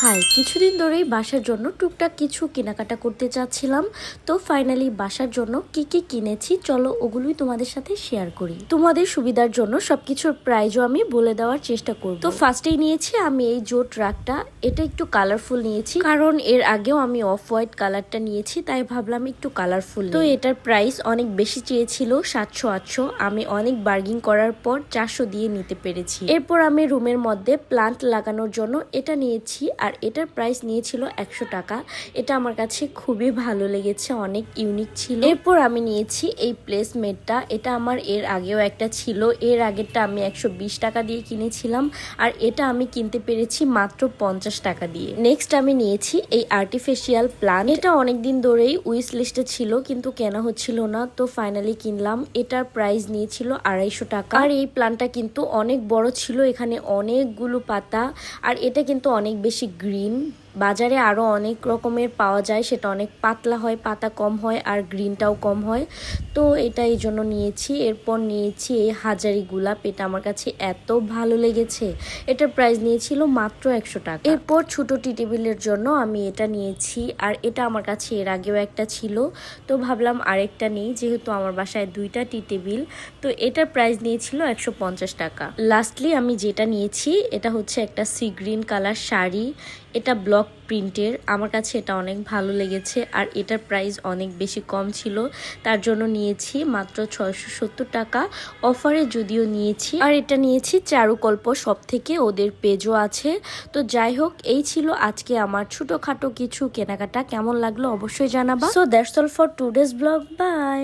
High, কিছুদিন ধরেই বাসার জন্য টুকটাক কিছু কেনাকাটা করতে চাচ্ছিলাম। তো ফাইনালি বাসার জন্য কি কি কিনেছি চলো ওগুলোই তোমাদের সাথে শেয়ার করি। তোমাদের সুবিধার জন্য সবকিছুর প্রাইজও আমি বলে দেওয়ার চেষ্টা করব। তো ফার্স্টেই নিয়েছি আমি এই জোট রাগটা। এটা একটু কালারফুল নিয়েছি কারণ এর আগেও আমি অফ হোয়াইট কালারটা নিয়েছি, তাই ভাবলাম একটু কালারফুল। তো এটার প্রাইস অনেক বেশি চেয়েছিল, 700-800। আমি অনেক বার্গিং করার পর 400 দিয়ে নিতে পেরেছি। এরপর আমি রুমের মধ্যে প্লান্ট লাগানোর জন্য এটা নিয়েছি, আর এটার প্রাইস নিয়েছিল 100 টাকা। এটা আমার কাছে খুবই ভালো লেগেছে, অনেক ইউনিক ছিল। এরপর আমি নিয়েছি এই প্লেসমেটটা। এটা আমার এর আগেও একটা ছিল, এর আগেরটা আমি 120 টাকা দিয়ে কিনেছিলাম, আর এটা আমি কিনতে পেরেছি মাত্র 50 টাকা দিয়ে। নেক্সট আমি নিয়েছি এই আর্টিফিশিয়াল প্লান্ট। এটা অনেকদিন ধরেই উইশ লিস্টে ছিল কিন্তু কেনা হচ্ছিল না, তো ফাইনালি কিনলাম। এটার প্রাইস নিয়েছিল 250 টাকা। আর এই প্লান্টটা কিন্তু অনেক বড় ছিল, এখানে অনেকগুলো পাতা, আর এটা কিন্তু অনেক বেশি গ্রিন। বাজারে আরো অনেক রকমের পাওয়া যায়, সেটা অনেক পাতলা হয়, পাতা কম হয় আর গ্রিনটাও কম হয়। তো এটা এই জন্য নিয়েছি। এরপর নিয়েছি এই হাজারি গোলাপ। এটা আমার কাছে এত ভালো লেগেছে, এটার প্রাইস নিয়েছিল মাত্র 100 টাকা। এরপর ছোট টি টেবিলের জন্য আমি এটা নিয়েছি, আর এটা আমার কাছে এর আগেও একটা ছিল, তো ভাবলাম আরেকটা নেই যেহেতু আমার বাসায় 2টা টি টেবিল। তো এটার প্রাইস নিয়েছিল 150 টাকা। লাস্টলি আমি যেটা নিয়েছি এটা হচ্ছে একটা সি গ্রিন কালার শাড়ি। এটা ব্লক প্রিন্টের, আমার কাছে এটা অনেক ভালো লেগেছে, আর এটার প্রাইস অনেক বেশি কম ছিল, তার জন্য নিয়েছি মাত্র 670 টাকা অফারে যদিও নিয়েছি। আর এটা নিয়েছি চারুকল্প সব থেকে, ওদের পেজও আছে। তো যাই হোক, এই ছিল আজকে আমার ছোটখাটো কিছু কেনাকাটা। কেমন লাগলো অবশ্যই জানাবা। So that's all for today's blog. By.